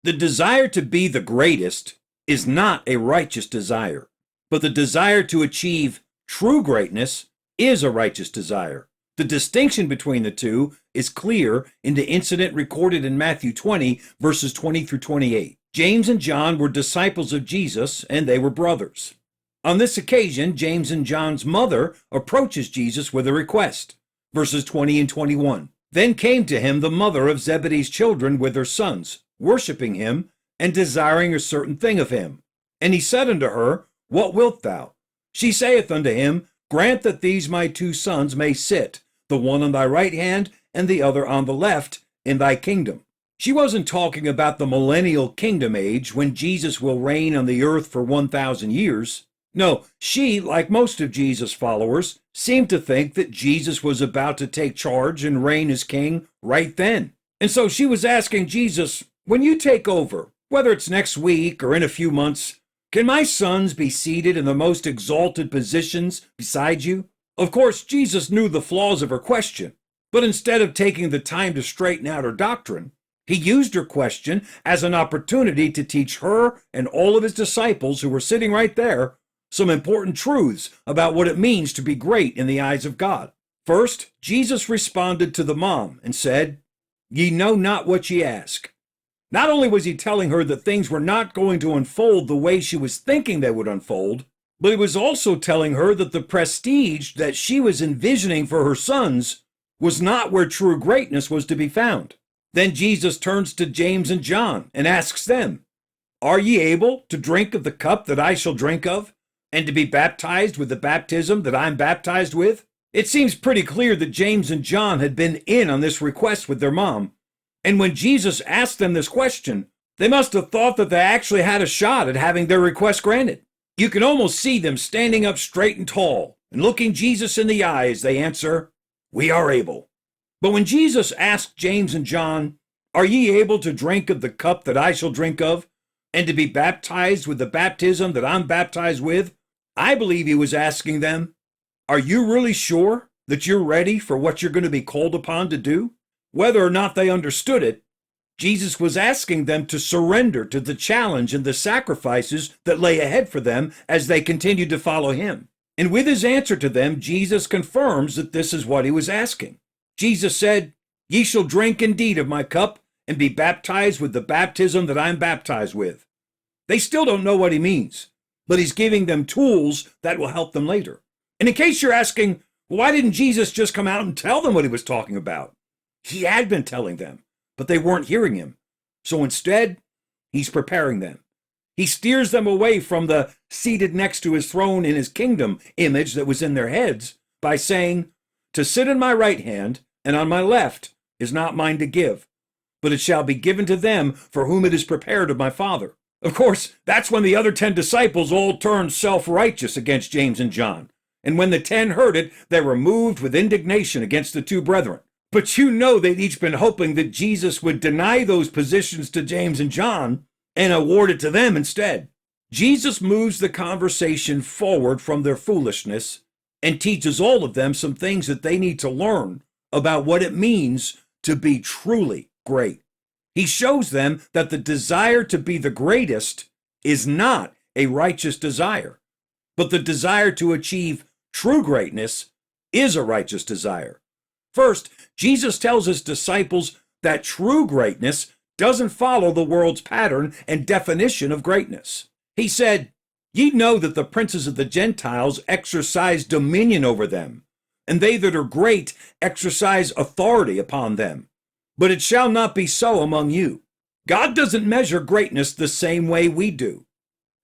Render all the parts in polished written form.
The desire to be the greatest is not a righteous desire, but the desire to achieve true greatness is a righteous desire. The distinction between the two is clear in the incident recorded in Matthew 20, verses 20 through 28. James and John were disciples of Jesus, and they were brothers. On this occasion, James and John's mother approaches Jesus with a request. Verses 20 and 21. Then came to him the mother of Zebedee's children with her sons, worshiping him, and desiring a certain thing of him. And he said unto her, What wilt thou? She saith unto him, Grant that these my two sons may sit, the one on thy right hand, and the other on the left, in thy kingdom. She wasn't talking about the millennial kingdom age when Jesus will reign on the earth for 1,000 years. No, she, like most of Jesus' followers, seemed to think that Jesus was about to take charge and reign as king right then. And so she was asking Jesus, when you take over, whether it's next week or in a few months, can my sons be seated in the most exalted positions beside you? Of course, Jesus knew the flaws of her question, but instead of taking the time to straighten out her doctrine, he used her question as an opportunity to teach her and all of his disciples who were sitting right there some important truths about what it means to be great in the eyes of God. First, Jesus responded to the mom and said, Ye know not what ye ask. Not only was he telling her that things were not going to unfold the way she was thinking they would unfold, but he was also telling her that the prestige that she was envisioning for her sons was not where true greatness was to be found. Then Jesus turns to James and John and asks them, Are ye able to drink of the cup that I shall drink of, and to be baptized with the baptism that I'm baptized with? It seems pretty clear that James and John had been in on this request with their mom, and when Jesus asked them this question, they must have thought that they actually had a shot at having their request granted. You can almost see them standing up straight and tall and looking Jesus in the eye as they answer, We are able. But when Jesus asked James and John, Are ye able to drink of the cup that I shall drink of, and to be baptized with the baptism that I'm baptized with? I believe he was asking them, Are you really sure that you're ready for what you're going to be called upon to do? Whether or not they understood it, Jesus was asking them to surrender to the challenge and the sacrifices that lay ahead for them as they continued to follow him. And with his answer to them, Jesus confirms that this is what he was asking. Jesus said, Ye shall drink indeed of my cup and be baptized with the baptism that I'm baptized with. They still don't know what he means, but he's giving them tools that will help them later. And in case you're asking, why didn't Jesus just come out and tell them what he was talking about? He had been telling them, but they weren't hearing him. So instead, he's preparing them. He steers them away from the seated next to his throne in his kingdom image that was in their heads by saying, To sit in my right hand and on my left is not mine to give, but it shall be given to them for whom it is prepared of my Father. Of course, that's when the other 10 disciples all turned self-righteous against James and John. And when the 10 heard it, they were moved with indignation against the two brethren. But you know they'd each been hoping that Jesus would deny those positions to James and John and award it to them instead. Jesus moves the conversation forward from their foolishness and teaches all of them some things that they need to learn about what it means to be truly great. He shows them that the desire to be the greatest is not a righteous desire, but the desire to achieve true greatness is a righteous desire. First, Jesus tells his disciples that true greatness doesn't follow the world's pattern and definition of greatness. He said, Ye know that the princes of the Gentiles exercise dominion over them, and they that are great exercise authority upon them. But it shall not be so among you. God doesn't measure greatness the same way we do.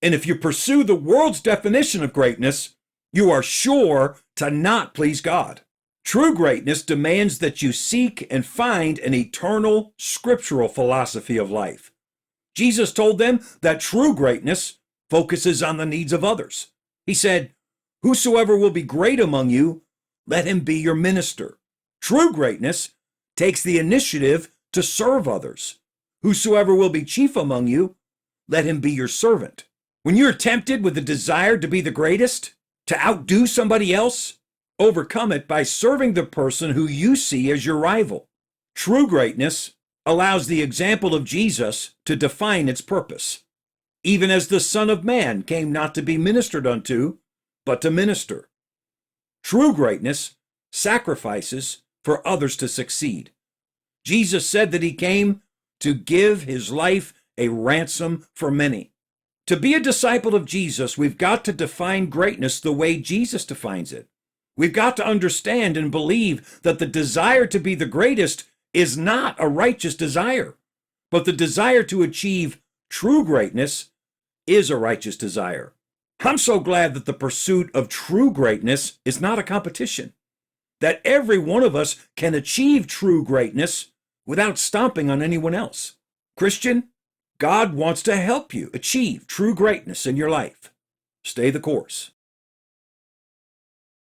And if you pursue the world's definition of greatness, you are sure to not please God. True greatness demands that you seek and find an eternal scriptural philosophy of life. Jesus told them that true greatness focuses on the needs of others. He said, Whosoever will be great among you, let him be your minister. True greatness takes the initiative to serve others. Whosoever will be chief among you, let him be your servant. When you're tempted with the desire to be the greatest, to outdo somebody else, overcome it by serving the person who you see as your rival. True greatness allows the example of Jesus to define its purpose. Even as the Son of Man came not to be ministered unto, but to minister. True greatness sacrifices for others to succeed. Jesus said that he came to give his life a ransom for many. To be a disciple of Jesus, we've got to define greatness the way Jesus defines it. We've got to understand and believe that the desire to be the greatest is not a righteous desire, but the desire to achieve true greatness is a righteous desire. I'm so glad that the pursuit of true greatness is not a competition, that every one of us can achieve true greatness without stomping on anyone else. Christian, God wants to help you achieve true greatness in your life. Stay the course.